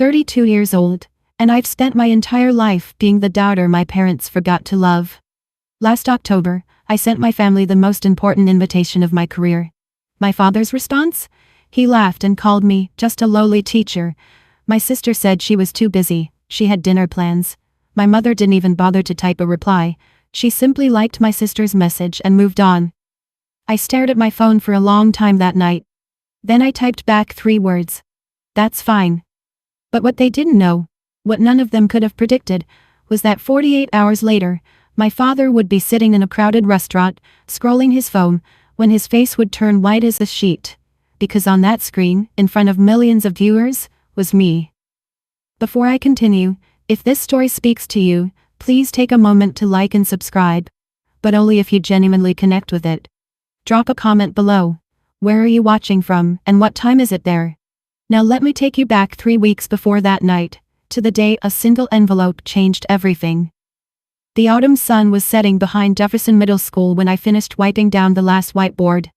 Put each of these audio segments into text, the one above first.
32 years old, and I've spent my entire life being the daughter my parents forgot to love. Last October, I sent my family the most important invitation of my career. My father's response? He laughed and called me just a lowly teacher. My sister said she was too busy, she had dinner plans. My mother didn't even bother to type a reply. She simply liked my sister's message and moved on. I stared at my phone for a long time that night. Then I typed back 3 words. That's fine. But what they didn't know, what none of them could have predicted, was that 48 hours later, my father would be sitting in a crowded restaurant, scrolling his phone, when his face would turn white as a sheet. Because on that screen, in front of millions of viewers, was me. Before I continue, if this story speaks to you, please take a moment to like and subscribe. But only if you genuinely connect with it. Drop a comment below. Where are you watching from, and what time is it there? Now let me take you back 3 weeks before that night, to the day a single envelope changed everything. The autumn sun was setting behind Jefferson Middle School when I finished wiping down the last whiteboard.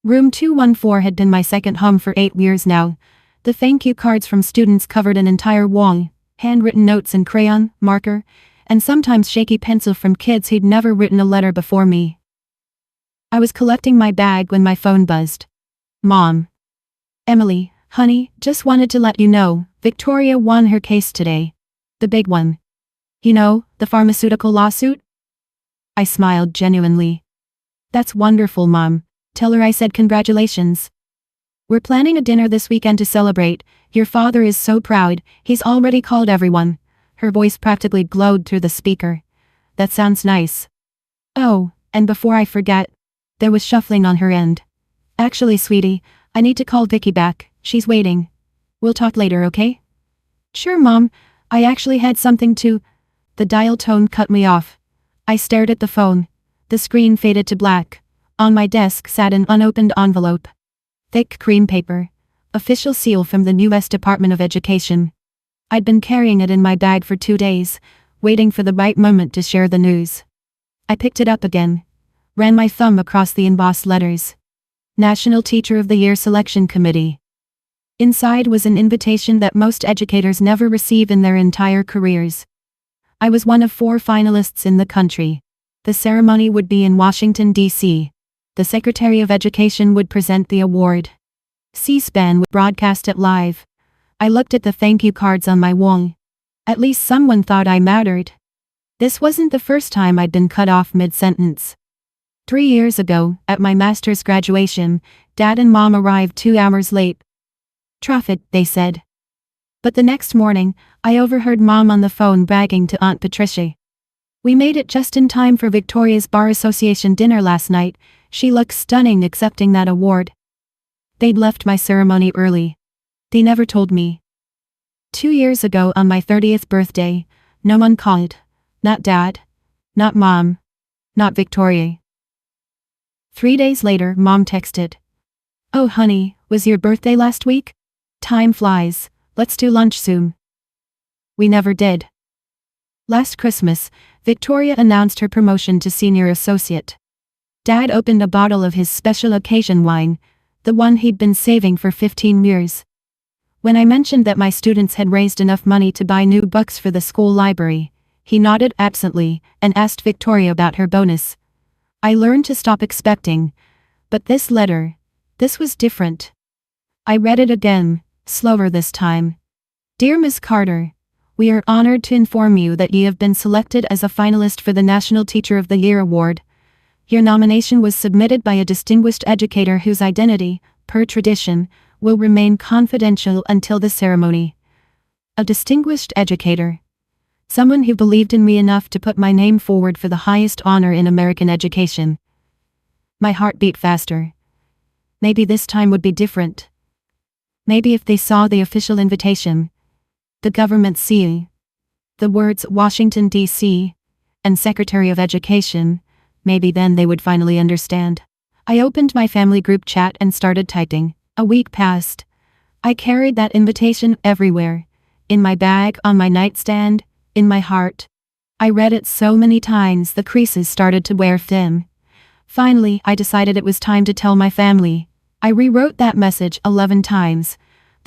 Room 214 had been my second home for 8 years now. The thank you cards from students covered an entire wall, handwritten notes in crayon, marker, and sometimes shaky pencil from kids who'd never written a letter before me. I was collecting my bag when my phone buzzed. Mom. Emily, honey, just wanted to let you know, Victoria won her case today. The big one. You know, the pharmaceutical lawsuit? I smiled genuinely. That's wonderful, Mom. Tell her I said congratulations. We're planning a dinner this weekend to celebrate. Your father is so proud, he's already called everyone. Her voice practically glowed through the speaker. That sounds nice. Oh, and before I forget, there was shuffling on her end. Actually, sweetie, I need to call Vicky back, she's waiting. We'll talk later, okay? Sure, Mom, I actually had something to... The dial tone cut me off. I stared at the phone. The screen faded to black. On my desk sat an unopened envelope. Thick cream paper. Official seal from the U.S. Department of Education. I'd been carrying it in my bag for 2 days, waiting for the right moment to share the news. I picked it up again. Ran my thumb across the embossed letters. National Teacher of the Year Selection Committee. Inside was an invitation that most educators never receive in their entire careers. I was one of 4 finalists in the country. The ceremony would be in Washington, D.C. The Secretary of Education would present the award. C-SPAN would broadcast it live. I looked at the thank you cards on my wall. At least someone thought I mattered. This wasn't the first time I'd been cut off mid-sentence. 3 years ago, at my master's graduation, Dad and Mom arrived 2 hours late. Traffic, they said. But the next morning, I overheard Mom on the phone bragging to Aunt Patricia. We made it just in time for Victoria's Bar Association dinner last night. She looked stunning accepting that award. They'd left my ceremony early. They never told me. 2 years ago on my 30th birthday, no one called. Not Dad. Not Mom. Not Victoria. 3 days later, Mom texted. Oh honey, was your birthday last week? Time flies, let's do lunch soon. We never did. Last Christmas, Victoria announced her promotion to senior associate. Dad opened a bottle of his special occasion wine, the one he'd been saving for 15 years. When I mentioned that my students had raised enough money to buy new books for the school library, he nodded absently and asked Victoria about her bonus. I learned to stop expecting. But this letter, this was different. I read it again, slower this time. Dear Ms. Carter, we are honored to inform you that you have been selected as a finalist for the National Teacher of the Year Award. Your nomination was submitted by a distinguished educator whose identity, per tradition, will remain confidential until the ceremony. A distinguished educator. Someone who believed in me enough to put my name forward for the highest honor in American education. My heart beat faster. Maybe this time would be different. Maybe if they saw the official invitation, the government seal, the words Washington, D.C., and Secretary of Education, maybe then they would finally understand. I opened my family group chat and started typing. A week passed. I carried that invitation everywhere. In my bag, on my nightstand, in my heart. I read it so many times the creases started to wear thin. Finally, I decided it was time to tell my family. I rewrote that message 11 times.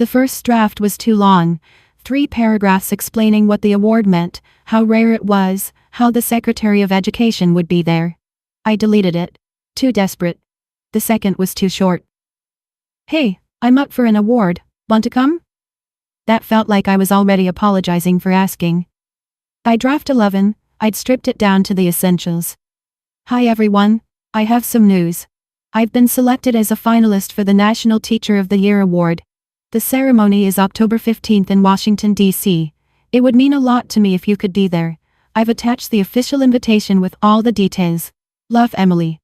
The first draft was too long, 3 paragraphs explaining what the award meant, how rare it was, how the Secretary of Education would be there. I deleted it. Too desperate. The second was too short. "Hey, I'm up for an award, want to come?" That felt like I was already apologizing for asking. By draft 11, I'd stripped it down to the essentials. "Hi everyone, I have some news. I've been selected as a finalist for the National Teacher of the Year Award. The ceremony is October 15th in Washington, D.C. It would mean a lot to me if you could be there. I've attached the official invitation with all the details. Love, Emily."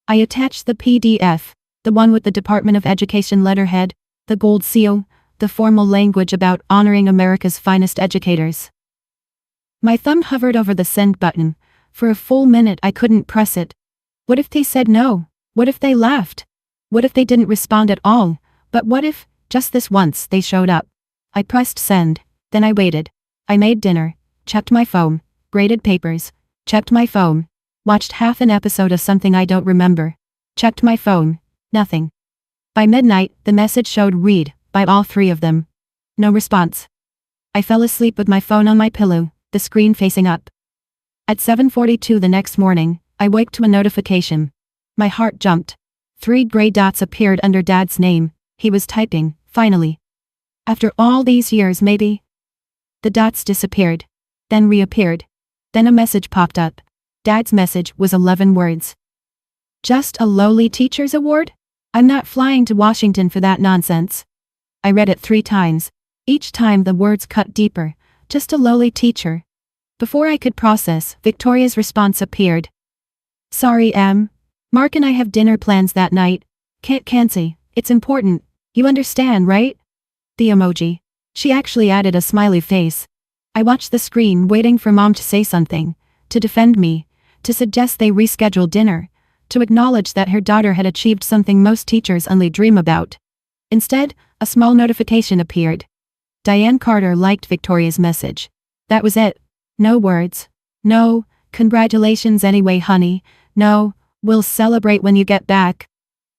I attached the PDF, the one with the Department of Education letterhead, the gold seal, the formal language about honoring America's finest educators. My thumb hovered over the send button. For a full minute I couldn't press it. What if they said no? What if they laughed? What if they didn't respond at all? But what if, just this once, they showed up? I pressed send, then I waited. I made dinner, checked my phone, graded papers, checked my phone, watched half an episode of something I don't remember, checked my phone, nothing. By midnight, the message showed read, by all 3 of them. No response. I fell asleep with my phone on my pillow, the screen facing up. At 7:42 the next morning, I woke to a notification. My heart jumped. 3 gray dots appeared under Dad's name. He was typing, finally. After all these years maybe? The dots disappeared. Then reappeared. Then a message popped up. Dad's message was 11 words. "Just a lowly teacher's award? I'm not flying to Washington for that nonsense." I read it 3 times. Each time the words cut deeper. Just a lowly teacher. Before I could process, Victoria's response appeared. "Sorry, Em. Mark and I have dinner plans that night. Can't cancel. It's important. You understand, right?" The emoji. She actually added a smiley face. I watched the screen waiting for Mom to say something, to defend me, to suggest they reschedule dinner, to acknowledge that her daughter had achieved something most teachers only dream about. Instead, a small notification appeared. Diane Carter liked Victoria's message. That was it. No words. No, "Congratulations anyway, honey." No, "We'll celebrate when you get back."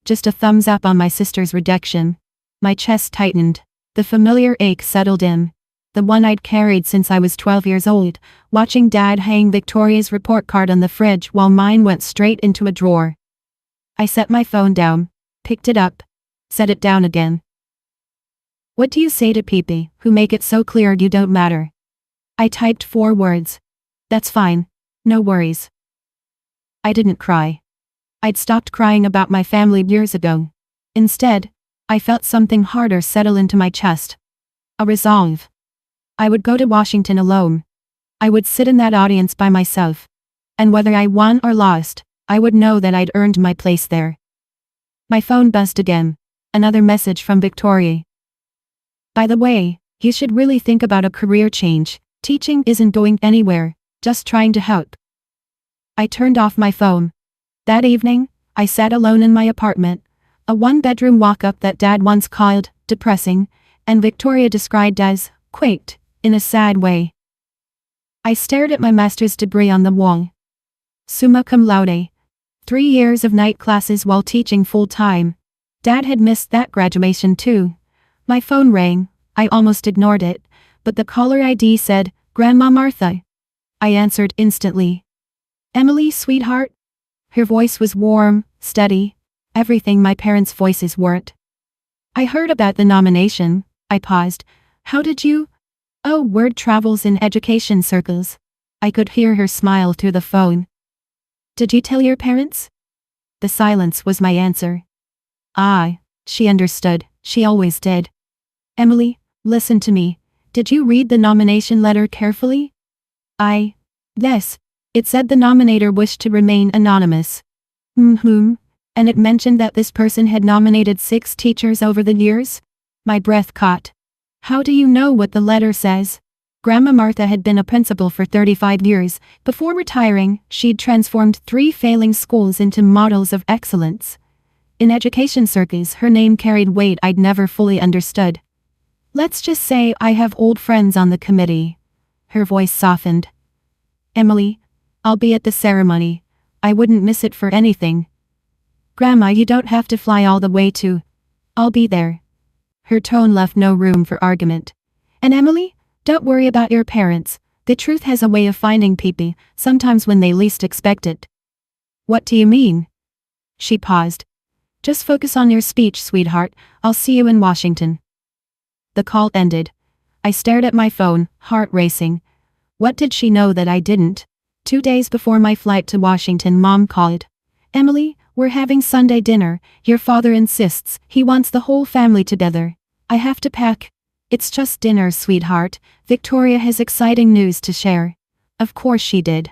Just a thumbs up on my sister's rejection. My chest tightened. The familiar ache settled in. The one I'd carried since I was 12 years old, watching Dad hang Victoria's report card on the fridge while mine went straight into a drawer. I set my phone down, picked it up, set it down again. "What do you say to people who make it so clear you don't matter?" I typed 4 words. "That's fine. No worries." I didn't cry. I'd stopped crying about my family years ago. Instead, I felt something harder settle into my chest. A resolve. I would go to Washington alone. I would sit in that audience by myself. And whether I won or lost, I would know that I'd earned my place there. My phone buzzed again. Another message from Victoria. "By the way, you should really think about a career change. Teaching isn't going anywhere, just trying to help." I turned off my phone. That evening, I sat alone in my apartment, a 1-bedroom walk-up that Dad once called depressing, and Victoria described as quaint, in a sad way. I stared at my master's degree on the wall. Summa cum laude. 3 years of night classes while teaching full-time. Dad had missed that graduation too. My phone rang. I almost ignored it, but the caller ID said, "Grandma Martha." I answered instantly. "Emily, sweetheart?" Her voice was warm, steady, everything my parents' voices weren't. "I heard about the nomination." I paused. "How did you?" "Oh, word travels in education circles." I could hear her smile through the phone. "Did you tell your parents?" The silence was my answer. Ah, she understood. She always did. "Emily, listen to me. Did you read the nomination letter carefully?" Yes. It said the nominator wished to remain anonymous. And it mentioned that this person had nominated 6 teachers over the years? My breath caught. "How do you know what the letter says?" Grandma Martha had been a principal for 35 years. Before retiring, she'd transformed 3 failing schools into models of excellence. In education circles, her name carried weight I'd never fully understood. "Let's just say I have old friends on the committee." Her voice softened. "Emily, I'll be at the ceremony. I wouldn't miss it for anything." "Grandma, you don't have to fly all the way to." "I'll be there." Her tone left no room for argument. And Emily, don't worry about your parents. The truth has a way of finding people, sometimes when they least expect it. What do you mean? She paused. Just focus on your speech, sweetheart. I'll see you in Washington. The call ended. I stared at my phone, heart racing. What did she know that I didn't? 2 days before my flight to Washington, Mom called. Emily, we're having Sunday dinner. Your father insists. He wants the whole family together. I have to pack. It's just dinner, sweetheart. Victoria has exciting news to share. Of course she did.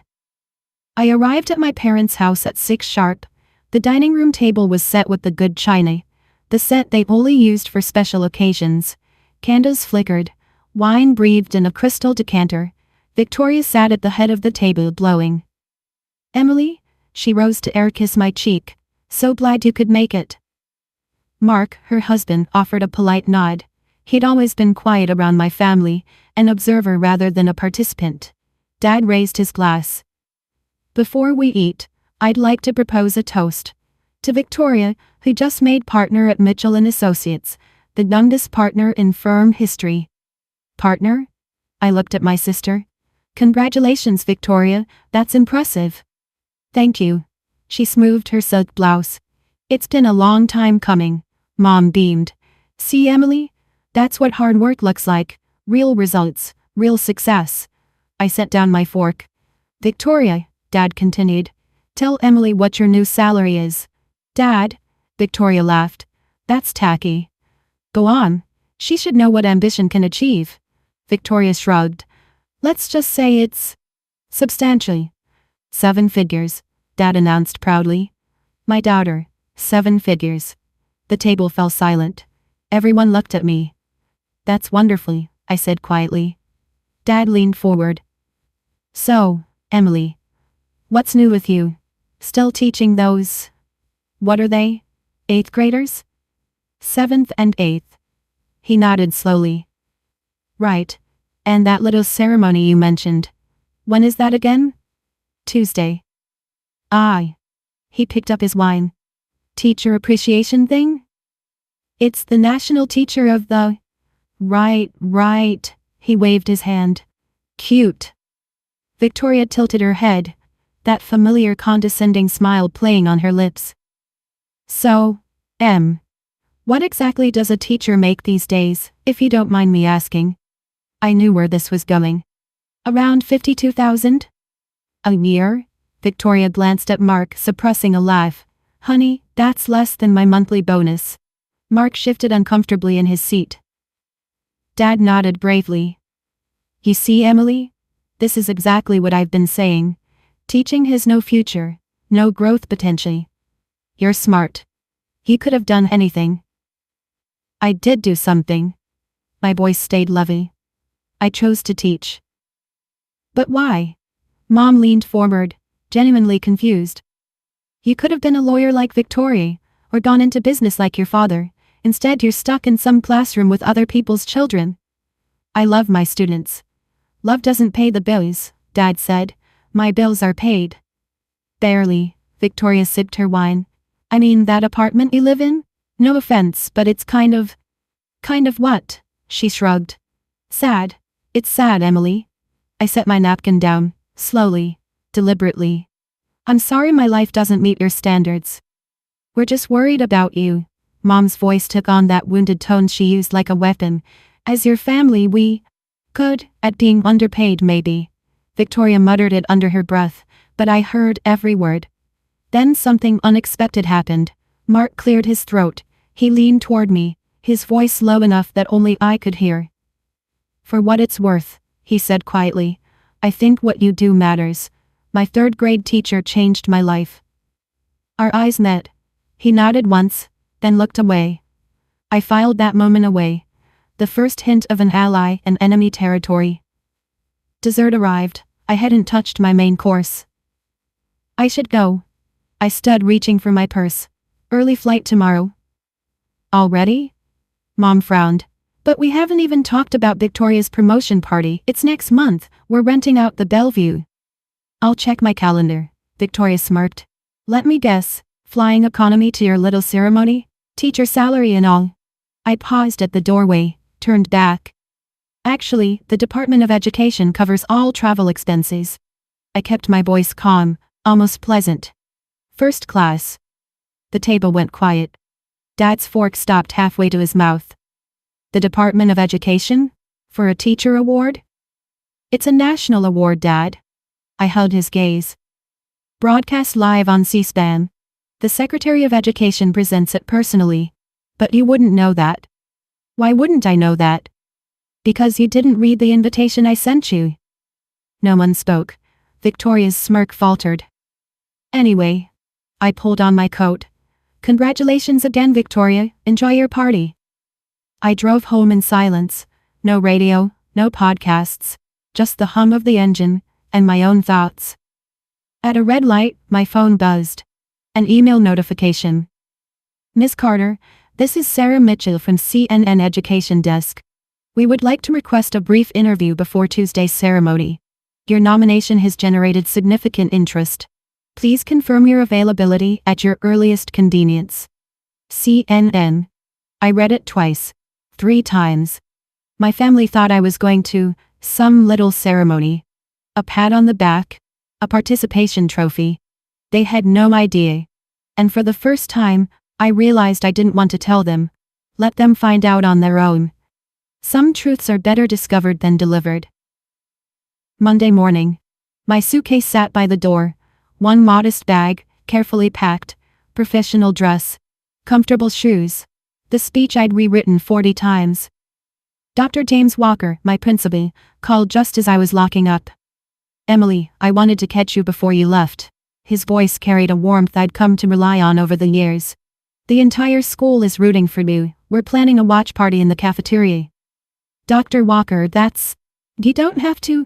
I arrived at my parents' house at 6 sharp. The dining room table was set with the good china. The set they only used for special occasions. Candles flickered. Wine breathed in a crystal decanter. Victoria sat at the head of the table blowing. Emily? She rose to air kiss my cheek. So glad you could make it. Mark, her husband, offered a polite nod. He'd always been quiet around my family, an observer rather than a participant. Dad raised his glass. Before we eat, I'd like to propose a toast. To Victoria, who just made partner at Mitchell & Associates, the youngest partner in firm history. Partner? I looked at my sister. Congratulations, Victoria, that's impressive. Thank you. She smoothed her silk blouse. It's been a long time coming. Mom beamed. See, Emily? That's what hard work looks like. Real results, real success. I set down my fork. Victoria, Dad continued. Tell Emily what your new salary is. Dad? Victoria laughed. That's tacky. Go on. She should know what ambition can achieve. Victoria shrugged. Let's just say it's substantially 7 figures, Dad announced proudly. My daughter, 7 figures. The table fell silent. Everyone looked at me. That's wonderful, I said quietly. Dad leaned forward. So, Emily, what's new with you? Still teaching those? What are they? 8th graders? 7th and 8th. He nodded slowly. Right. And that little ceremony you mentioned. When is that again? Tuesday. Aye. He picked up his wine. Teacher appreciation thing? It's the national teacher of the... Right. He waved his hand. Cute. Victoria tilted her head, that familiar condescending smile playing on her lips. So, what exactly does a teacher make these days, if you don't mind me asking? I knew where this was going. Around 52,000? A year? Victoria glanced at Mark, suppressing a laugh. Honey, that's less than my monthly bonus. Mark shifted uncomfortably in his seat. Dad nodded bravely. You see, Emily? This is exactly what I've been saying. Teaching has no future, no growth potential. You're smart. You could have done anything. I did do something. My voice stayed lovey. I chose to teach. But why? Mom leaned forward, genuinely confused. You could have been a lawyer like Victoria, or gone into business like your father. Instead, you're stuck in some classroom with other people's children. I love my students. Love doesn't pay the bills, Dad said. My bills are paid. Barely, Victoria sipped her wine. I mean that apartment you live in? No offense, but it's kind of what? She shrugged. Sad. It's sad, Emily. I set my napkin down, slowly, deliberately. I'm sorry my life doesn't meet your standards. We're just worried about you. Mom's voice took on that wounded tone she used like a weapon. As your family we could, at being underpaid maybe. Victoria muttered it under her breath, but I heard every word. Then something unexpected happened. Mark cleared his throat. He leaned toward me, his voice low enough that only I could hear. For what it's worth, he said quietly, I think what you do matters. My 3rd grade teacher changed my life. Our eyes met. He nodded once, then looked away. I filed that moment away. The first hint of an ally in enemy territory. Dessert arrived. I hadn't touched my main course. I should go. I stood reaching for my purse. Early flight tomorrow. Already? Mom frowned. But we haven't even talked about Victoria's promotion party. It's next month. We're renting out the Bellevue. I'll check my calendar. Victoria smirked. Let me guess. Flying economy to your little ceremony? Teacher salary and all. I paused at the doorway, turned back. Actually, the Department of Education covers all travel expenses. I kept my voice calm, almost pleasant. First class. The table went quiet. Dad's fork stopped halfway to his mouth. The Department of Education? For a teacher award? It's a national award, Dad. I held his gaze. Broadcast live on C-SPAN. The Secretary of Education presents it personally. But you wouldn't know that. Why wouldn't I know that? Because you didn't read the invitation I sent you. No one spoke. Victoria's smirk faltered. Anyway. I pulled on my coat. Congratulations again, Victoria. Enjoy your party. I drove home in silence. No radio, no podcasts. Just the hum of the engine, and my own thoughts. At a red light, my phone buzzed. An email notification. Miss Carter, this is Sarah Mitchell from CNN Education Desk. We would like to request a brief interview before Tuesday's ceremony. Your nomination has generated significant interest. Please confirm your availability at your earliest convenience. CNN. I read it twice. 3 times. My family thought I was going to some little ceremony. A pat on the back. A participation trophy. They had no idea. And for the first time, I realized I didn't want to tell them. Let them find out on their own. Some truths are better discovered than delivered. Monday morning. My suitcase sat by the door. One modest bag, carefully packed, professional dress, comfortable shoes. The speech I'd rewritten 40 times. Dr. James Walker, my principal, called just as I was locking up. Emily, I wanted to catch you before you left. His voice carried a warmth I'd come to rely on over the years. The entire school is rooting for you. We're planning a watch party in the cafeteria. Dr. Walker, that's... You don't have to...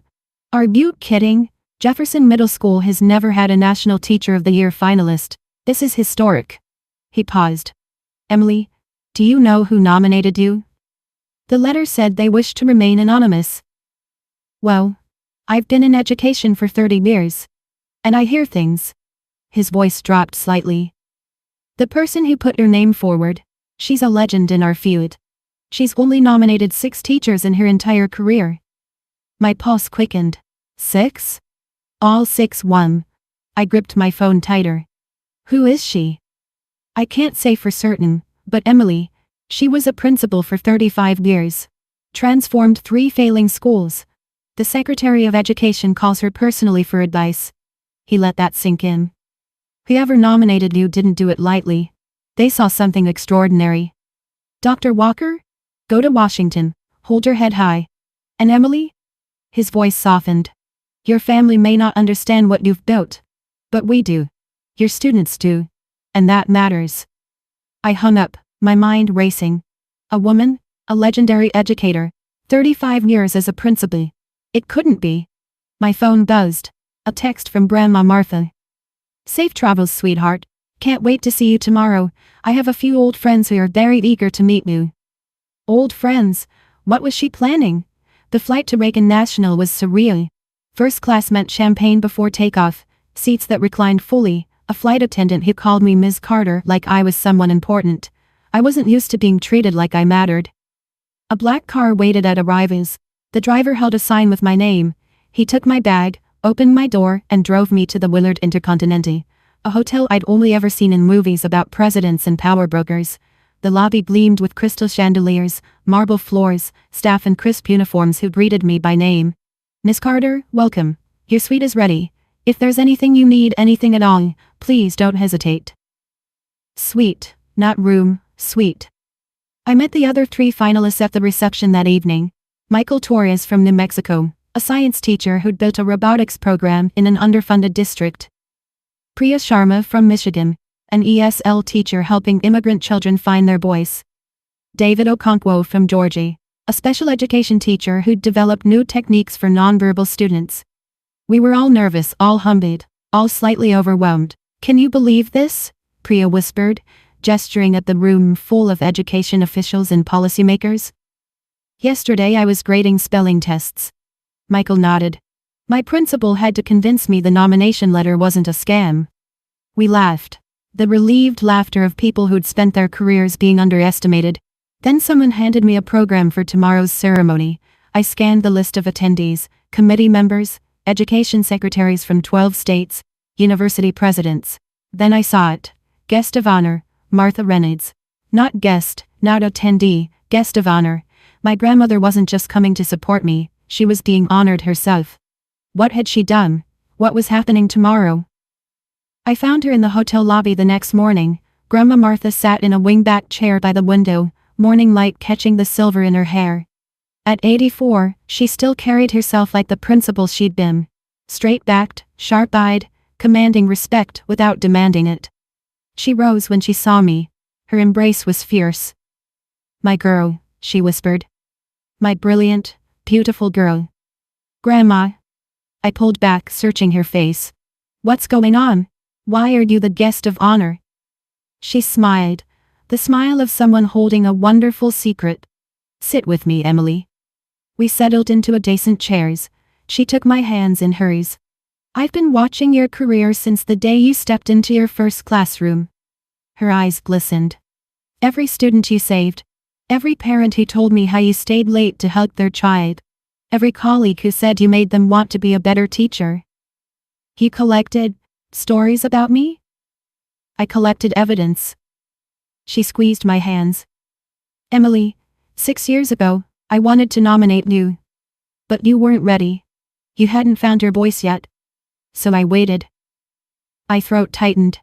Are you kidding? Jefferson Middle School has never had a National Teacher of the Year finalist. This is historic. He paused. Emily, do you know who nominated you? The letter said they wished to remain anonymous. Well, I've been in education for 30 years. And I hear things. His voice dropped slightly. The person who put her name forward, she's a legend in our feud. She's only nominated 6 teachers in her entire career. My pulse quickened. 6? All 6 won. I gripped my phone tighter. Who is she? I can't say for certain, but Emily, she was a principal for 35 years. Transformed 3 failing schools. The Secretary of Education calls her personally for advice. He let that sink in. Whoever nominated you didn't do it lightly. They saw something extraordinary. Dr. Walker? Go to Washington, hold your head high. And Emily? His voice softened. Your family may not understand what you've built. But we do. Your students do. And that matters. I hung up, my mind racing. A woman, a legendary educator, 35 years as a principal. It couldn't be. My phone buzzed. A text from Grandma Martha. Safe travels, sweetheart. Can't wait to see you tomorrow. I have a few old friends who are very eager to meet you. Old friends? What was she planning? The flight to Reagan National was surreal. First class meant champagne before takeoff, seats that reclined fully, a flight attendant who called me Ms. Carter like I was someone important. I wasn't used to being treated like I mattered. A black car waited at arrivals. The driver held a sign with my name. He took my bag, opened my door, and drove me to the Willard Intercontinental, a hotel I'd only ever seen in movies about presidents and power brokers. The lobby gleamed with crystal chandeliers, marble floors, staff in crisp uniforms who greeted me by name. Miss Carter, welcome. Your suite is ready. If there's anything you need, anything at all, please don't hesitate. Suite, not room, suite. I met the other 3 finalists at the reception that evening. Michael Torres from New Mexico, a science teacher who'd built a robotics program in an underfunded district. Priya Sharma from Michigan, an ESL teacher helping immigrant children find their voice. David Okonkwo from Georgia, a special education teacher who'd developed new techniques for nonverbal students. We were all nervous, all humbled, all slightly overwhelmed. Can you believe this? Priya whispered, gesturing at the room full of education officials and policymakers. Yesterday I was grading spelling tests. Michael nodded. My principal had to convince me the nomination letter wasn't a scam. We laughed. The relieved laughter of people who'd spent their careers being underestimated. Then someone handed me a program for tomorrow's ceremony. I scanned the list of attendees, committee members, education secretaries from 12 states, university presidents. Then I saw it. Guest of honor, Martha Reynolds. Not guest, not attendee, guest of honor. My grandmother wasn't just coming to support me, she was being honored herself. What had she done? What was happening tomorrow? I found her in the hotel lobby the next morning. Grandma Martha sat in a wingback chair by the window, morning light catching the silver in her hair. At 84, she still carried herself like the principal she'd been. Straight-backed, sharp-eyed, commanding respect without demanding it. She rose when she saw me. Her embrace was fierce. "My girl," she whispered. "My brilliant, beautiful girl." "Grandma." I pulled back, searching her face. "What's going on? Why are you the guest of honor?" She smiled, the smile of someone holding a wonderful secret. "Sit with me, Emily." We settled into adjacent chairs. She took my hands in hers. "I've been watching your career since the day you stepped into your first classroom." Her eyes glistened. "Every student you saved. Every parent who told me how you stayed late to help their child. Every colleague who said you made them want to be a better teacher." "You collected stories about me?" "I collected evidence." She squeezed my hands. "Emily, 6 years ago, I wanted to nominate you. But you weren't ready. You hadn't found your voice yet. So I waited." My throat tightened.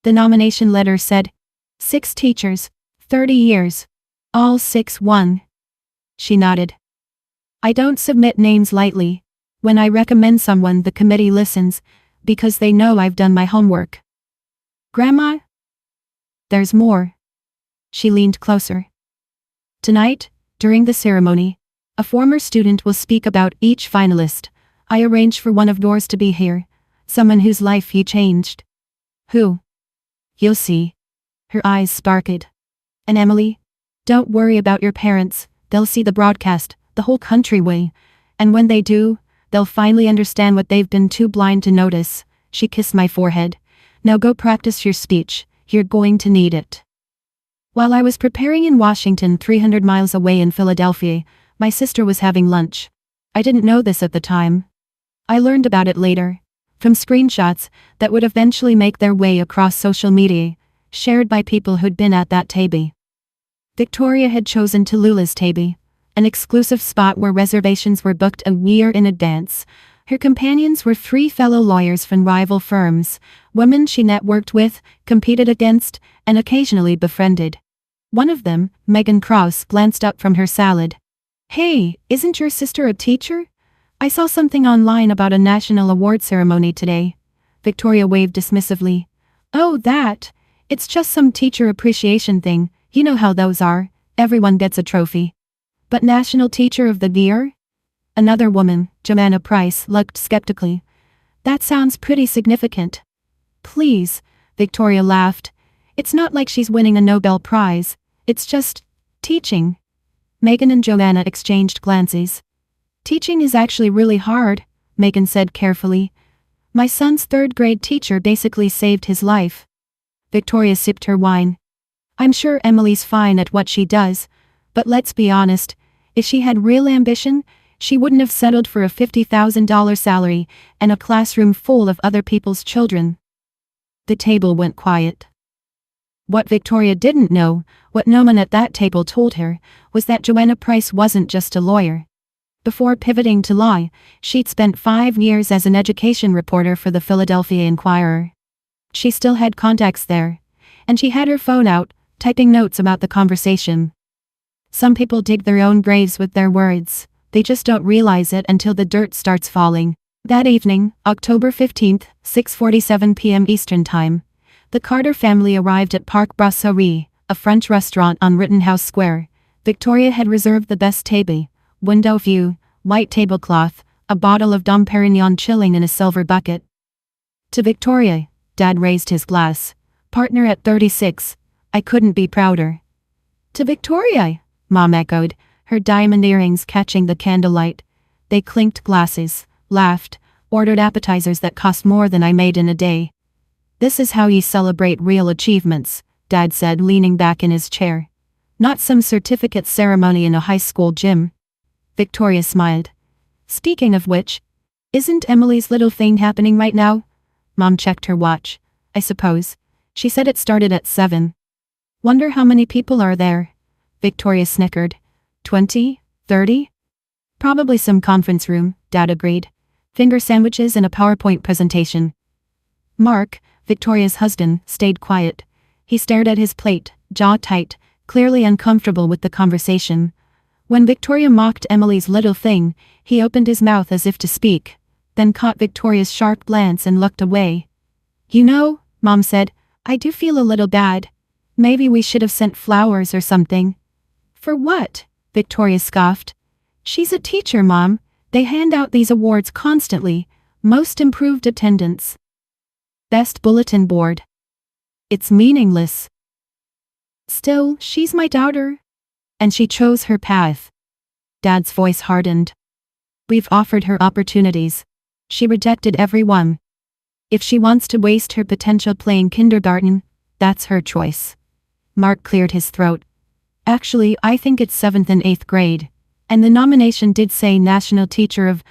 The nomination letter said, 6 teachers, 30 years. All 6 won. She nodded. "I don't submit names lightly. When I recommend someone, the committee listens, because they know I've done my homework." "Grandma?" "There's more." She leaned closer. "Tonight, during the ceremony, a former student will speak about each finalist. I arranged for one of yours to be here, someone whose life you changed." "Who?" "You'll see." Her eyes sparkled. "And Emily, don't worry about your parents, they'll see the broadcast, the whole country will. And when they do, they'll finally understand what they've been too blind to notice." She kissed my forehead. "Now go practice your speech, you're going to need it." While I was preparing in Washington, 300 miles away in Philadelphia, my sister was having lunch. I didn't know this at the time. I learned about it later, from screenshots that would eventually make their way across social media, shared by people who'd been at that table. Victoria had chosen Tallulah's table, an exclusive spot where reservations were booked a year in advance. Her companions were 3 fellow lawyers from rival firms, women she networked with, competed against, and occasionally befriended. One of them, Megan Krause, glanced up from her salad. "Hey, isn't your sister a teacher? I saw something online about a national award ceremony today." Victoria waved dismissively. "Oh, that. It's just some teacher appreciation thing, you know how those are, everyone gets a trophy." "But National Teacher of the Year?" Another woman, Joanna Price, looked skeptically. "That sounds pretty significant." "Please," Victoria laughed. "It's not like she's winning a Nobel Prize. It's just teaching." Megan and Joanna exchanged glances. "Teaching is actually really hard," Megan said carefully. "My son's 3rd-grade teacher basically saved his life." Victoria sipped her wine. "I'm sure Emily's fine at what she does, but let's be honest, if she had real ambition, she wouldn't have settled for a $50,000 salary and a classroom full of other people's children." The table went quiet. What Victoria didn't know, what no one at that table told her, was that Joanna Price wasn't just a lawyer. Before pivoting to law, she'd spent 5 years as an education reporter for the Philadelphia Inquirer. She still had contacts there, and she had her phone out, typing notes about the conversation. Some people dig their own graves with their words. They just don't realize it until the dirt starts falling. That evening, October 15th, 6:47 p.m. Eastern Time, the Carter family arrived at Parc Brasserie, a French restaurant on Rittenhouse Square. Victoria had reserved the best table, window view, white tablecloth, a bottle of Dom Perignon chilling in a silver bucket. "To Victoria," Dad raised his glass. "Partner at 36. I couldn't be prouder." "To Victoria," Mom echoed, her diamond earrings catching the candlelight. They clinked glasses, laughed, ordered appetizers that cost more than I made in a day. "This is how you celebrate real achievements," Dad said, leaning back in his chair. Not some certificate ceremony in a high school gym. Victoria smiled. Speaking of which, isn't Emily's little thing happening right now? Mom checked her watch. I suppose. She said it started at 7. Wonder how many people are there? Victoria snickered. 20? 30? Probably some conference room, Dad agreed. Finger sandwiches and a PowerPoint presentation. Mark, Victoria's husband, stayed quiet. He stared at his plate, jaw tight, clearly uncomfortable with the conversation. When Victoria mocked Emily's little thing, he opened his mouth as if to speak, then caught Victoria's sharp glance and looked away. You know, Mom said, I do feel a little bad. Maybe we should have sent flowers or something. For what? Victoria scoffed. She's a teacher, Mom. They hand out these awards constantly. Most improved attendance. Best bulletin board. It's meaningless. Still, she's my daughter. And she chose her path. Dad's voice hardened. We've offered her opportunities. She rejected every one. If she wants to waste her potential playing kindergarten, that's her choice. Mark cleared his throat. Actually, I think it's 7th and 8th grade. And the nomination did say National Teacher of...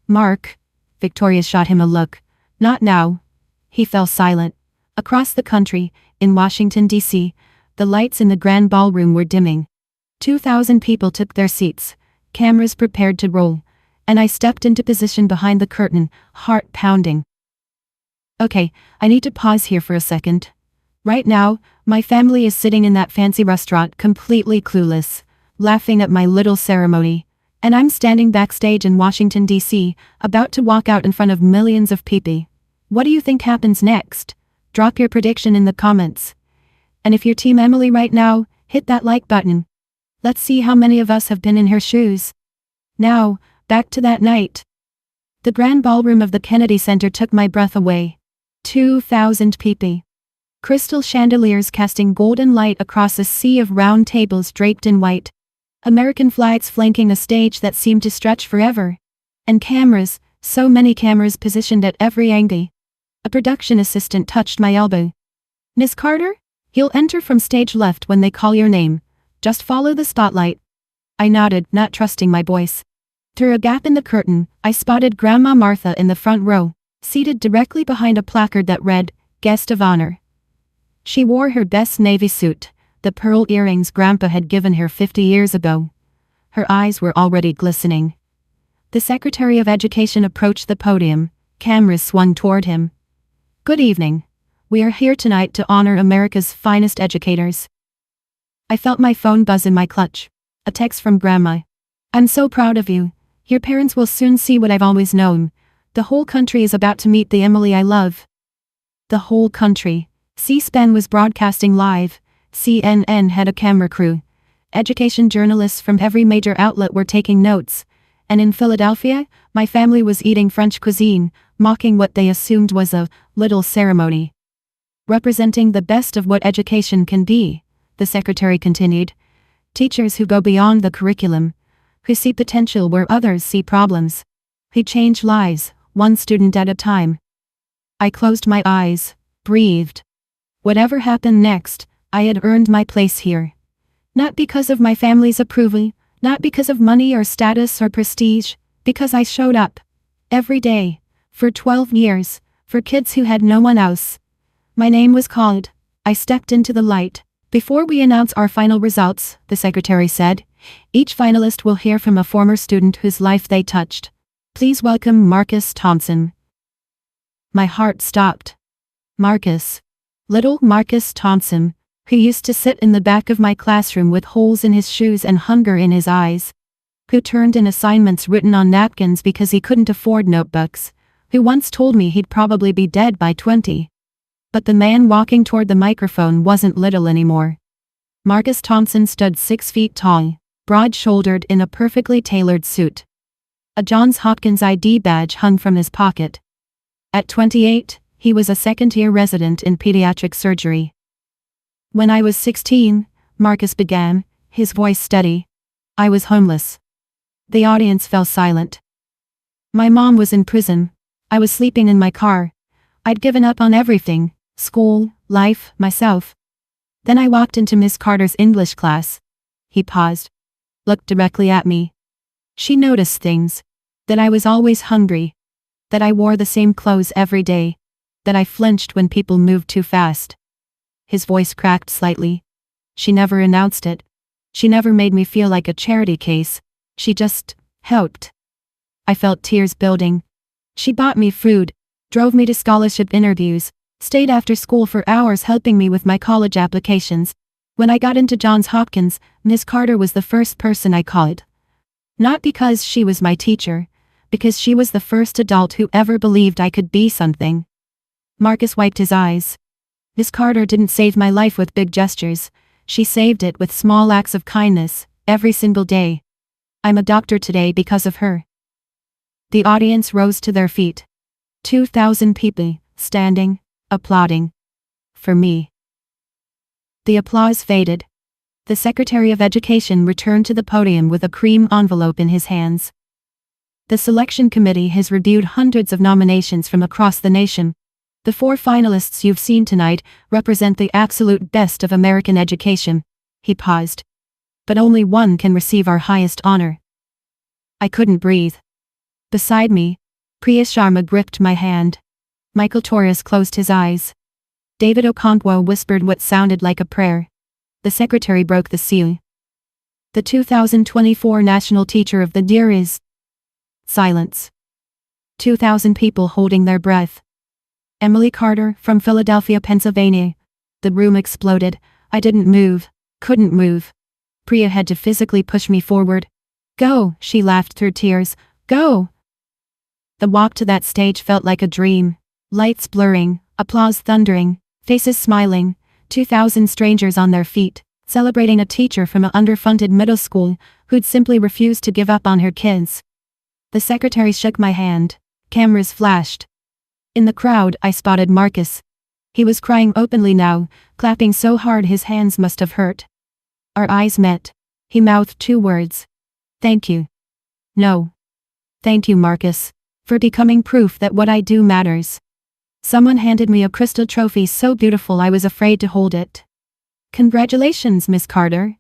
Mark. Victoria shot him a look. Not now. He fell silent. Across the country, in Washington, D.C., the lights in the grand ballroom were dimming. 2,000 people took their seats, cameras prepared to roll, and I stepped into position behind the curtain, heart pounding. Okay, I need to pause here for a second. Right now, my family is sitting in that fancy restaurant completely clueless, laughing at my little ceremony, and I'm standing backstage in Washington, D.C., about to walk out in front of millions of people. What do you think happens next? Drop your prediction in the comments. And if you're Team Emily right now, hit that like button. Let's see how many of us have been in her shoes. Now, back to that night. The grand ballroom of the Kennedy Center took my breath away. 2,000 people. Crystal chandeliers casting golden light across a sea of round tables draped in white. American flags flanking a stage that seemed to stretch forever. And cameras, so many cameras positioned at every angle. A production assistant touched my elbow. Miss Carter? You'll enter from stage left when they call your name. Just follow the spotlight. I nodded, not trusting my voice. Through a gap in the curtain, I spotted Grandma Martha in the front row, seated directly behind a placard that read, Guest of Honor. She wore her best navy suit, the pearl earrings Grandpa had given her 50 years ago. Her eyes were already glistening. The Secretary of Education approached the podium, cameras swung toward him. Good evening. We are here tonight to honor America's finest educators. I felt my phone buzz in my clutch. A text from Grandma. I'm so proud of you. Your parents will soon see what I've always known. The whole country is about to meet the Emily I love. The whole country. C-SPAN was broadcasting live. CNN had a camera crew. Education journalists from every major outlet were taking notes. And in Philadelphia, my family was eating French cuisine, mocking what they assumed was a little ceremony. Representing the best of what education can be, the secretary continued. Teachers who go beyond the curriculum, who see potential where others see problems, who change lives, one student at a time. I closed my eyes, breathed. Whatever happened next, I had earned my place here. Not because of my family's approval, not because of money or status or prestige, because I showed up. Every day. For 12 years. For kids who had no one else. My name was called. I stepped into the light. Before we announce our final results, the secretary said, each finalist will hear from a former student whose life they touched. Please welcome Marcus Thompson. My heart stopped. Marcus. Little Marcus Thompson, who used to sit in the back of my classroom with holes in his shoes and hunger in his eyes. Who turned in assignments written on napkins because he couldn't afford notebooks. Who once told me he'd probably be dead by 20. But the man walking toward the microphone wasn't little anymore. Marcus Thompson stood 6 feet tall, broad-shouldered in a perfectly tailored suit. A Johns Hopkins ID badge hung from his pocket. At 28, he was a second-year resident in pediatric surgery. When I was 16, Marcus began, his voice steady. I was homeless. The audience fell silent. My mom was in prison. I was sleeping in my car. I'd given up on everything, school, life, myself. Then I walked into Miss Carter's English class. He paused, looked directly at me. She noticed things. That I was always hungry. That I wore the same clothes every day. That I flinched when people moved too fast. His voice cracked slightly. She never announced it. She never made me feel like a charity case. She just helped. I felt tears building. She bought me food, drove me to scholarship interviews, stayed after school for hours helping me with my college applications. When I got into Johns Hopkins, Miss Carter was the first person I called. Not because she was my teacher, because she was the first adult who ever believed I could be something. Marcus wiped his eyes. Miss Carter didn't save my life with big gestures. She saved it with small acts of kindness, every single day. I'm a doctor today because of her. The audience rose to their feet. 2,000 people, standing, applauding. For me. The applause faded. The Secretary of Education returned to the podium with a cream envelope in his hands. The selection committee has reviewed hundreds of nominations from across the nation. The 4 finalists you've seen tonight represent the absolute best of American education. He paused. But only one can receive our highest honor. I couldn't breathe. Beside me, Priya Sharma gripped my hand. Michael Torres closed his eyes. David Okonkwo whispered what sounded like a prayer. The secretary broke the seal. The 2024 National Teacher of the Year is... Silence. 2,000 people holding their breath. Emily Carter, from Philadelphia, Pennsylvania. The room exploded. I didn't move. Couldn't move. Priya had to physically push me forward. Go, she laughed through tears. Go! The walk to that stage felt like a dream. Lights blurring, applause thundering, faces smiling, 2,000 strangers on their feet, celebrating a teacher from an underfunded middle school who'd simply refused to give up on her kids. The secretary shook my hand. Cameras flashed. In the crowd, I spotted Marcus. He was crying openly now, clapping so hard his hands must have hurt. Our eyes met. He mouthed 2 words. Thank you. No. Thank you, Marcus, for becoming proof that what I do matters. Someone handed me a crystal trophy so beautiful I was afraid to hold it. Congratulations, Miss Carter.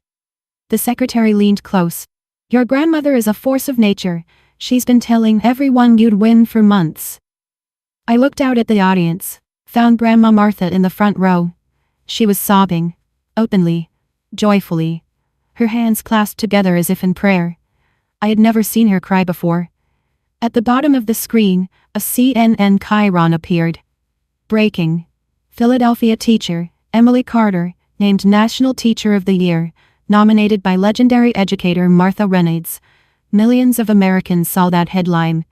The secretary leaned close. Your grandmother is a force of nature. She's been telling everyone you'd win for months. I looked out at the audience, found Grandma Martha in the front row. She was sobbing, openly, joyfully, her hands clasped together as if in prayer. I had never seen her cry before. At the bottom of the screen, a CNN chyron appeared. Breaking. Philadelphia teacher, Emily Carter, named National Teacher of the Year, nominated by legendary educator Martha Reynolds. Millions of Americans saw that headline,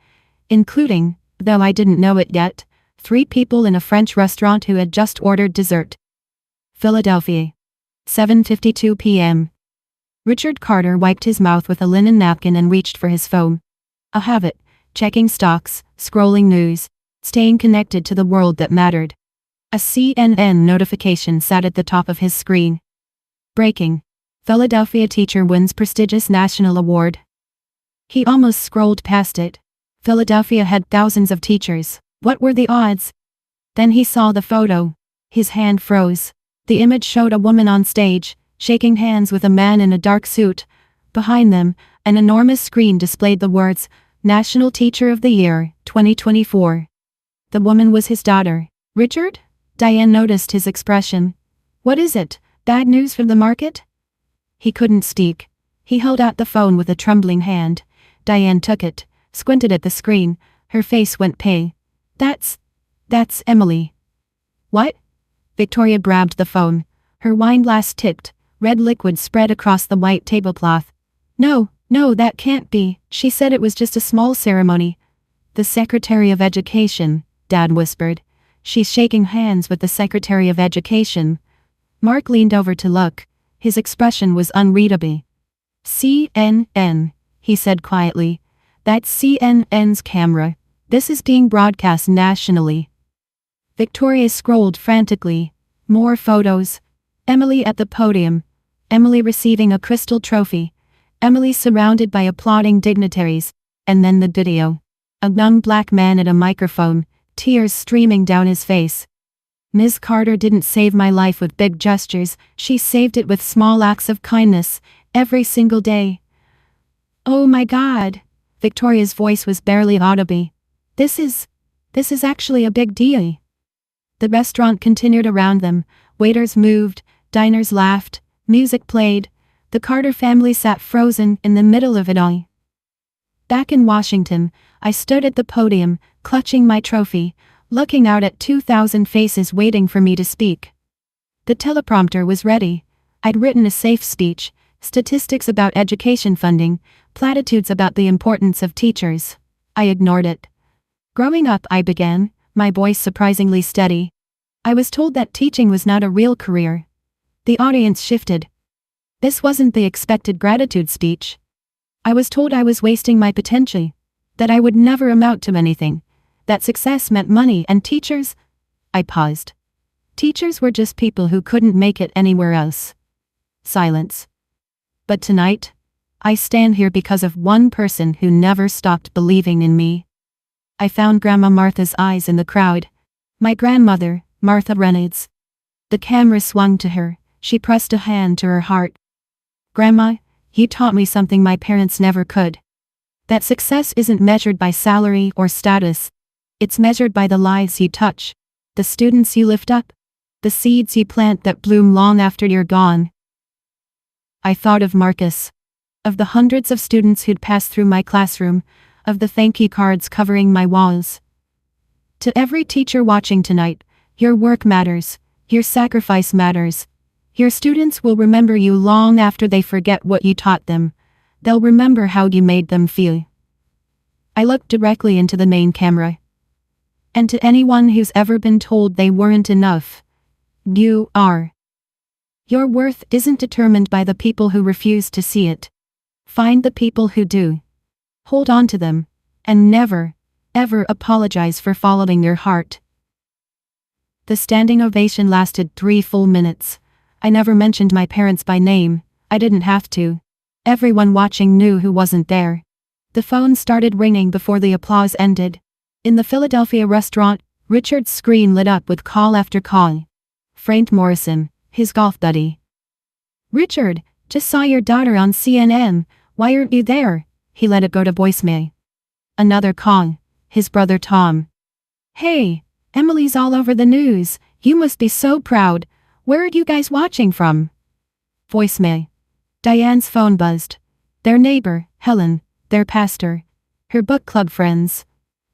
including, though I didn't know it yet, 3 people in a French restaurant who had just ordered dessert. Philadelphia. 7:52 p.m. Richard Carter wiped his mouth with a linen napkin and reached for his phone. A habit, checking stocks, scrolling news, staying connected to the world that mattered. A CNN notification sat at the top of his screen. Breaking. Philadelphia teacher wins prestigious national award. He almost scrolled past it. Philadelphia had thousands of teachers. What were the odds? Then he saw the photo. His hand froze. The image showed a woman on stage, shaking hands with a man in a dark suit. Behind them, an enormous screen displayed the words, National Teacher of the Year, 2024. The woman was his daughter. Richard? Diane noticed his expression. What is it? Bad news from the market? He couldn't speak. He held out the phone with a trembling hand. Diane took it, squinted at the screen. Her face went pale. That's Emily. What? Victoria grabbed the phone. Her wine glass tipped. Red liquid spread across the white tablecloth. No, that can't be. She said it was just a small ceremony. The Secretary of Education, Dad whispered. She's shaking hands with the Secretary of Education. Mark leaned over to look. His expression was unreadable. CNN, he said quietly. That's CNN's camera. This is being broadcast nationally. Victoria scrolled frantically. More photos. Emily at the podium. Emily receiving a crystal trophy. Emily surrounded by applauding dignitaries. And then the video. A young black man at a microphone, tears streaming down his face. Ms. Carter didn't save my life with big gestures, she saved it with small acts of kindness, every single day. Oh my God. Victoria's voice was barely audible. This is actually a big deal. The restaurant continued around them, waiters moved, diners laughed, music played. The Carter family sat frozen in the middle of it all. Back in Washington, I stood at the podium, clutching my trophy, looking out at 2,000 faces waiting for me to speak. The teleprompter was ready. I'd written a safe speech, statistics about education funding, platitudes about the importance of teachers. I ignored it. Growing up, I began, my voice surprisingly steady. I was told that teaching was not a real career. The audience shifted. This wasn't the expected gratitude speech. I was told I was wasting my potential, that I would never amount to anything, that success meant money and teachers. I paused. Teachers were just people who couldn't make it anywhere else. Silence. But tonight, I stand here because of one person who never stopped believing in me. I found Grandma Martha's eyes in the crowd. My grandmother, Martha Reynolds. The camera swung to her. She pressed a hand to her heart. Grandma, you taught me something my parents never could. That success isn't measured by salary or status. It's measured by the lives you touch, the students you lift up, the seeds you plant that bloom long after you're gone. I thought of Marcus, of the hundreds of students who'd passed through my classroom, of the thank you cards covering my walls. To every teacher watching tonight, your work matters, your sacrifice matters. Your students will remember you long after they forget what you taught them. They'll remember how you made them feel. I looked directly into the main camera. And to anyone who's ever been told they weren't enough, you are. Your worth isn't determined by the people who refuse to see it. Find the people who do. Hold on to them, and never, ever apologize for following your heart. The standing ovation lasted 3 full minutes. I never mentioned my parents by name. I didn't have to. Everyone watching knew who wasn't there. The phone started ringing before the applause ended. In the Philadelphia restaurant, Richard's screen lit up with call after call. Frank Morrison, his golf buddy. Richard, just saw your daughter on CNN. Why aren't you there? He let it go to voicemail. Another call. His brother Tom. Hey, Emily's all over the news. You must be so proud. Where are you guys watching from? Voicemail. Diane's phone buzzed. Their neighbor, Helen, their pastor, her book club friends.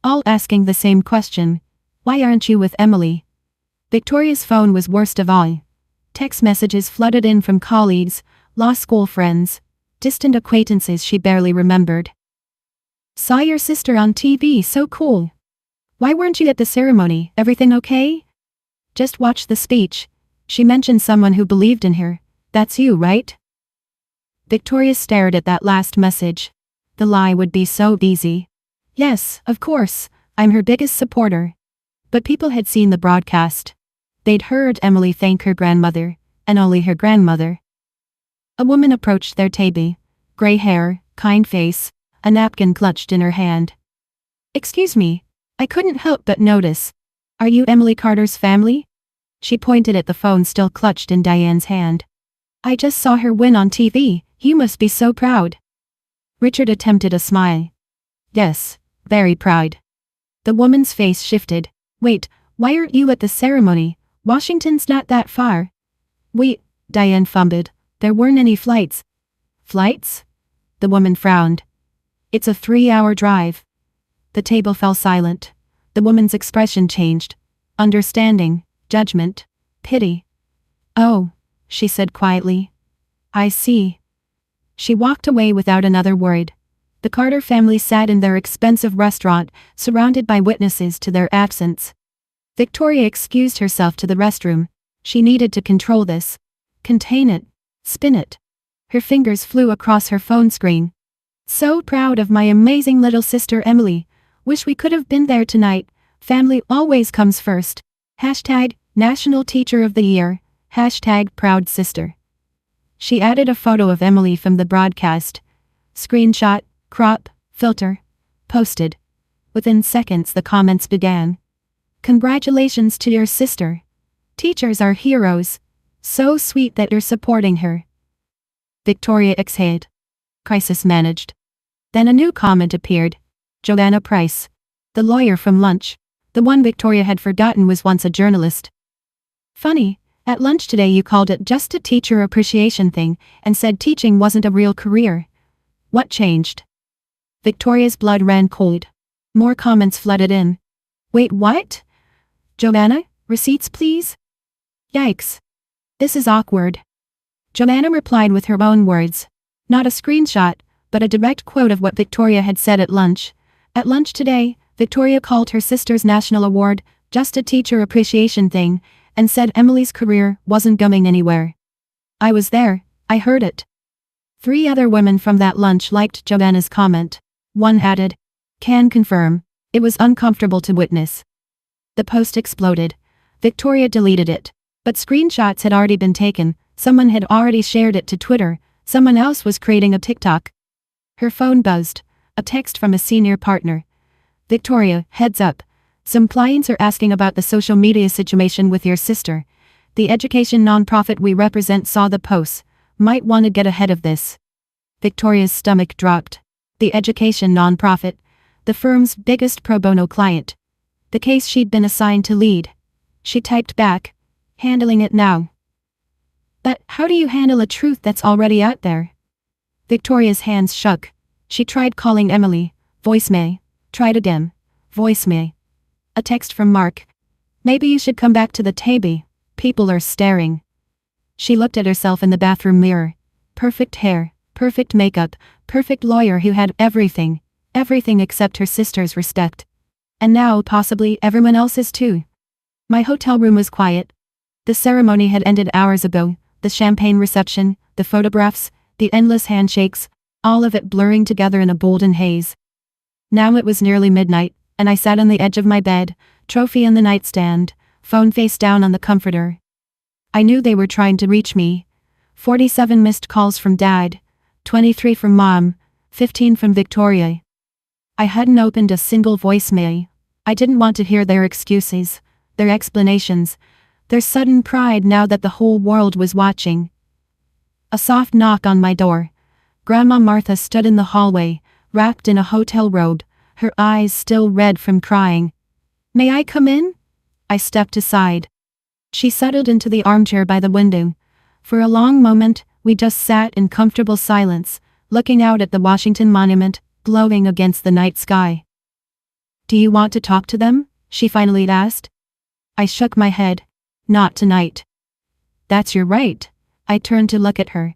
All asking the same question. Why aren't you with Emily? Victoria's phone was worst of all. Text messages flooded in from colleagues, law school friends, distant acquaintances she barely remembered. Saw your sister on TV, so cool. Why weren't you at the ceremony? Everything okay? Just watched the speech. She mentioned someone who believed in her. That's you, right? Victoria stared at that last message. The lie would be so easy. Yes, of course, I'm her biggest supporter. But people had seen the broadcast. They'd heard Emily thank her grandmother, and only her grandmother. A woman approached their table. Gray hair, kind face, a napkin clutched in her hand. Excuse me, I couldn't help but notice. Are you Emily Carter's family? She pointed at the phone still clutched in Diane's hand. I just saw her win on TV, you must be so proud. Richard attempted a smile. Yes, very proud. The woman's face shifted. Wait, why aren't you at the ceremony? Washington's not that far. Diane fumbled. There weren't any flights. Flights? The woman frowned. It's a 3-hour drive. The table fell silent. The woman's expression changed. Understanding. Judgment, pity. Oh, she said quietly. I see. She walked away without another word. The Carter family sat in their expensive restaurant, surrounded by witnesses to their absence. Victoria excused herself to the restroom. She needed to control this. Contain it. Spin it. Her fingers flew across her phone screen. So proud of my amazing little sister Emily. Wish we could have been there tonight. Family always comes first. Hashtag National Teacher of the Year. Hashtag Proud Sister. She added a photo of Emily from the broadcast. Screenshot, crop, filter. Posted. Within seconds the comments began. Congratulations to your sister. Teachers are heroes. So sweet that you're supporting her. Victoria exhaled. Crisis managed. Then a new comment appeared. Joanna Price. The lawyer from lunch. The one Victoria had forgotten was once a journalist. Funny, at lunch today you called it just a teacher appreciation thing and said teaching wasn't a real career. What changed? Victoria's blood ran cold. More comments flooded in. Wait, what? Joanna, receipts please? Yikes. This is awkward. Joanna replied with her own words. Not a screenshot, but a direct quote of what Victoria had said at lunch. At lunch today, Victoria called her sister's national award just a teacher appreciation thing and said Emily's career wasn't going anywhere. I was there, I heard it. 3 other women from that lunch liked Joanna's comment. One added, can confirm, it was uncomfortable to witness. The post exploded. Victoria deleted it. But screenshots had already been taken, someone had already shared it to Twitter, someone else was creating a TikTok. Her phone buzzed. A text from a senior partner. Victoria, heads up. Some clients are asking about the social media situation with your sister. The education nonprofit we represent saw the posts. Might want to get ahead of this. Victoria's stomach dropped. The education nonprofit. The firm's biggest pro bono client. The case she'd been assigned to lead. She typed back. Handling it now. But how do you handle a truth that's already out there? Victoria's hands shook. She tried calling Emily. Voicemail. Tried again. Voicemail. A text from Mark. Maybe you should come back to the table. People are staring. She looked at herself in the bathroom mirror. Perfect hair, perfect makeup, perfect lawyer who had everything. Everything except her sister's respect. And now possibly everyone else's too. My hotel room was quiet. The ceremony had ended hours ago. The champagne reception, the photographs, the endless handshakes, all of it blurring together in a golden haze. Now it was nearly midnight, and I sat on the edge of my bed, trophy in the nightstand, phone face down on the comforter. I knew they were trying to reach me. 47 missed calls from Dad, 23 from Mom, 15 from Victoria. I hadn't opened a single voicemail. I didn't want to hear their excuses, their explanations, their sudden pride now that the whole world was watching. A soft knock on my door. Grandma Martha stood in the hallway, wrapped in a hotel robe, her eyes still red from crying. May I come in? I stepped aside. She settled into the armchair by the window. For a long moment, we just sat in comfortable silence, looking out at the Washington Monument, glowing against the night sky. Do you want to talk to them? She finally asked. I shook my head. Not tonight. That's your right. I turned to look at her.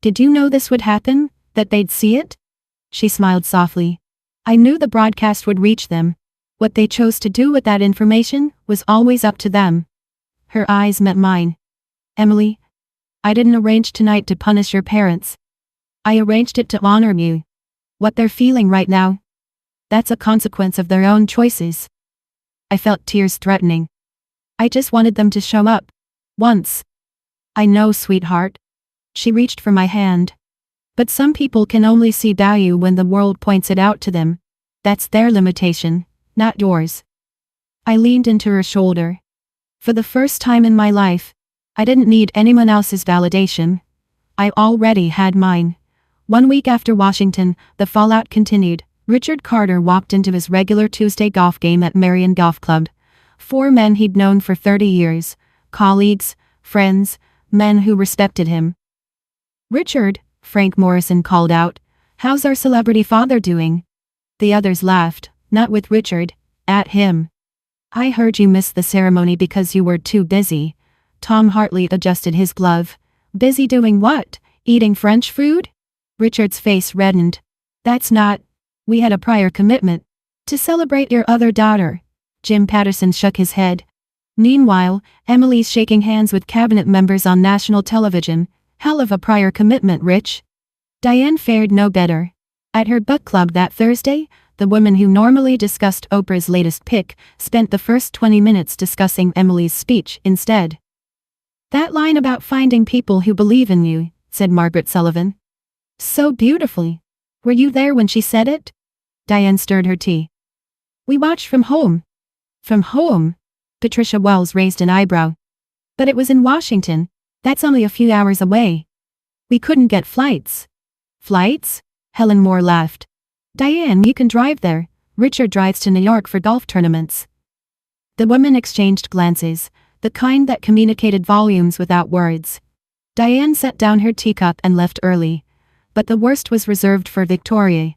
Did you know this would happen? That they'd see it? She smiled softly. I knew the broadcast would reach them. What they chose to do with that information was always up to them. Her eyes met mine. Emily, I didn't arrange tonight to punish your parents. I arranged it to honor you. What they're feeling right now. That's a consequence of their own choices. I felt tears threatening. I just wanted them to show up. Once. I know, sweetheart. She reached for my hand. But some people can only see value when the world points it out to them. That's their limitation, not yours. I leaned into her shoulder. For the first time in my life, I didn't need anyone else's validation. I already had mine. 1 week after Washington, the fallout continued. Richard Carter walked into his regular Tuesday golf game at Marion Golf Club. 4 men he'd known for 30 years. Colleagues, friends, men who respected him. Richard, Frank Morrison called out, how's our celebrity father doing? The others laughed, not with Richard, at him. I heard you missed the ceremony because you were too busy. Tom Hartley adjusted his glove. Busy doing what? Eating French food? Richard's face reddened. That's not. We had a prior commitment. To celebrate your other daughter. Jim Patterson shook his head. Meanwhile, Emily's shaking hands with cabinet members on national television. Hell of a prior commitment, Rich. Diane fared no better. At her book club that Thursday, the woman who normally discussed Oprah's latest pick spent the first 20 minutes discussing Emily's speech instead. That line about finding people who believe in you, said Margaret Sullivan. So beautifully. Were you there when she said it? Diane stirred her tea. We watched from home. From home? Patricia Wells raised an eyebrow. But it was in Washington. That's only a few hours away. We couldn't get flights. Flights? Helen Moore laughed. Diane, you can drive there. Richard drives to New York for golf tournaments. The women exchanged glances, the kind that communicated volumes without words. Diane set down her teacup and left early. But the worst was reserved for Victoria.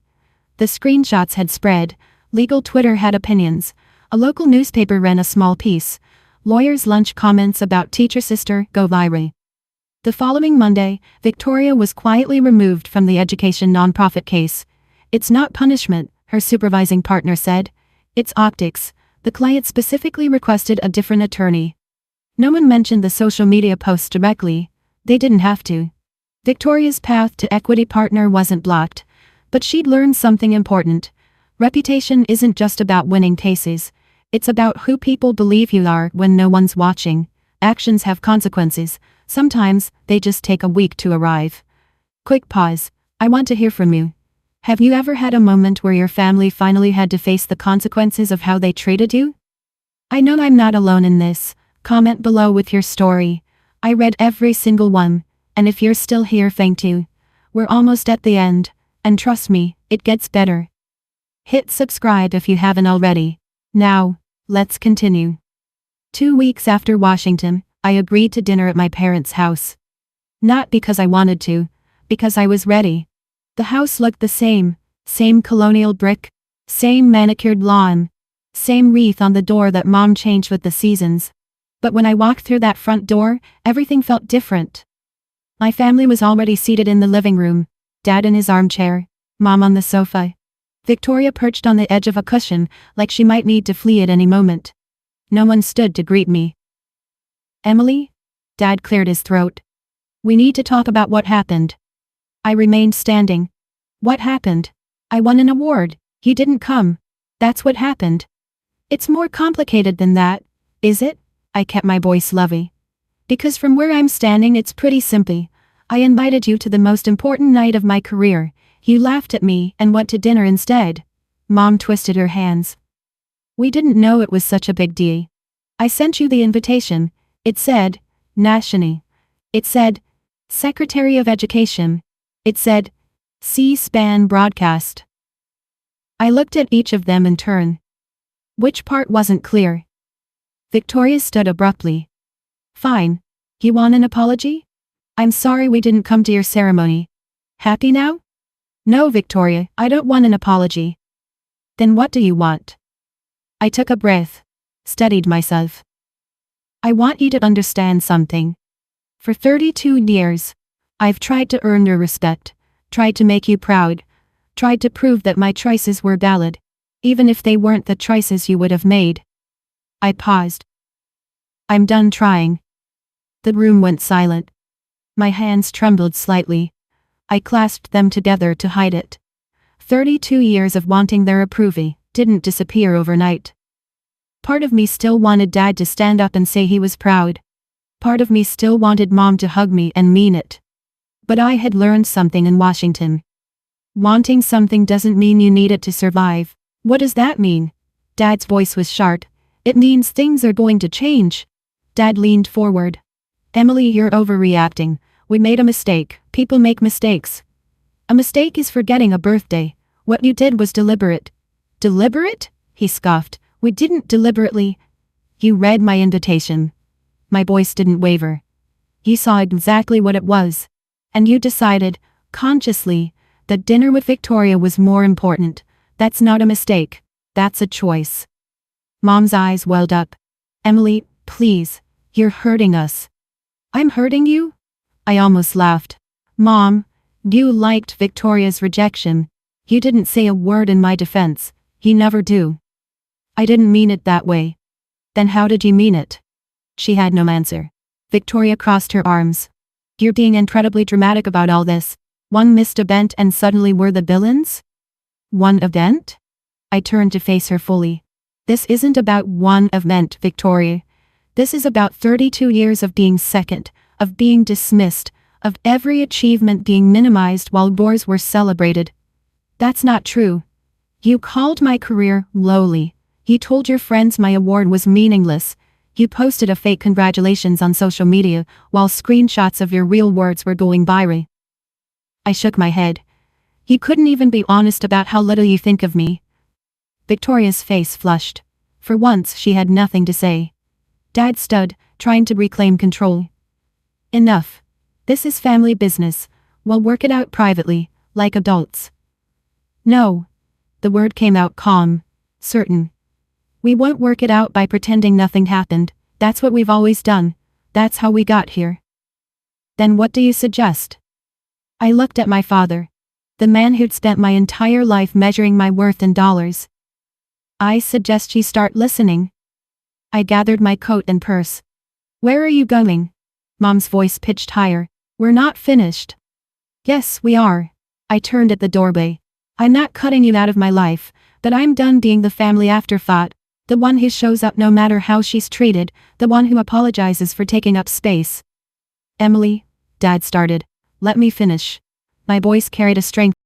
The screenshots had spread, legal Twitter had opinions, a local newspaper ran a small piece, lawyers' lunch comments about teacher sister go viral. The following Monday, Victoria was quietly removed from the education nonprofit case. It's not punishment, her supervising partner said. It's optics. The client specifically requested a different attorney. No one mentioned the social media posts directly. They didn't have to. Victoria's path to equity partner wasn't blocked. But she'd learned something important. Reputation isn't just about winning cases. It's about who people believe you are when no one's watching. Actions have consequences. Sometimes, they just take a week to arrive. Quick pause. I want to hear from you. Have you ever had a moment where your family finally had to face the consequences of how they treated you? I know I'm not alone in this. Comment below with your story. I read every single one, and if you're still here, thank you. We're almost at the end, and trust me, it gets better. Hit subscribe if you haven't already. Now, let's continue. 2 weeks after Washington, I agreed to dinner at my parents' house. Not because I wanted to, because I was ready. The house looked the same colonial brick, same manicured lawn, same wreath on the door that Mom changed with the seasons. But when I walked through that front door, everything felt different. My family was already seated in the living room, Dad in his armchair, Mom on the sofa. Victoria perched on the edge of a cushion, like she might need to flee at any moment. No one stood to greet me. Emily? Dad cleared his throat. We need to talk about what happened. I remained standing. What happened? I won an award. You didn't come. That's what happened. It's more complicated than that, is it? I kept my voice lovey. Because from where I'm standing it's pretty simple. I invited you to the most important night of my career. You laughed at me and went to dinner instead. Mom twisted her hands. We didn't know it was such a big deal. I sent you the invitation. It said, Nashini. It said, Secretary of Education. It said, C-SPAN broadcast. I looked at each of them in turn. Which part wasn't clear? Victoria stood abruptly. Fine. You want an apology? I'm sorry we didn't come to your ceremony. Happy now? No, Victoria, I don't want an apology. Then what do you want? I took a breath. Steadied myself. I want you to understand something. For 32 years, I've tried to earn your respect, tried to make you proud, tried to prove that my choices were valid, even if they weren't the choices you would have made. I paused. I'm done trying. The room went silent. My hands trembled slightly. I clasped them together to hide it. 32 years of wanting their approval didn't disappear overnight. Part of me still wanted Dad to stand up and say he was proud. Part of me still wanted Mom to hug me and mean it. But I had learned something in Washington. Wanting something doesn't mean you need it to survive. What does that mean? Dad's voice was sharp. It means things are going to change. Dad leaned forward. Emily, you're overreacting. We made a mistake. People make mistakes. A mistake is forgetting a birthday. What you did was deliberate. Deliberate? He scoffed. We didn't deliberately. You read my invitation. My voice didn't waver. You saw exactly what it was. And you decided, consciously, that dinner with Victoria was more important. That's not a mistake. That's a choice. Mom's eyes welled up. Emily, please. You're hurting us. I'm hurting you? I almost laughed. Mom, you liked Victoria's rejection. You didn't say a word in my defense. You never do. I didn't mean it that way. Then how did you mean it? She had no answer. Victoria crossed her arms. You're being incredibly dramatic about all this. One missed event and suddenly we're the villains? One event? I turned to face her fully. This isn't about one event, Victoria. This is about 32 years of being second, of being dismissed, of every achievement being minimized while wars were celebrated. That's not true. You called my career lowly. You told your friends my award was meaningless. You posted a fake congratulations on social media while screenshots of your real words were going viral. I shook my head. You couldn't even be honest about how little you think of me. Victoria's face flushed. For once she had nothing to say. Dad stood, trying to reclaim control. Enough. This is family business. We'll work it out privately, like adults. No. The word came out calm. Certain. We won't work it out by pretending nothing happened. That's what we've always done. That's how we got here. Then what do you suggest? I looked at my father. The man who'd spent my entire life measuring my worth in dollars. I suggest you start listening. I gathered my coat and purse. Where are you going? Mom's voice pitched higher. We're not finished. Yes, we are. I turned at the doorway. I'm not cutting you out of my life, but I'm done being the family afterthought, the one who shows up no matter how she's treated, the one who apologizes for taking up space. Emily, Dad started. Let me finish. My voice carried a strength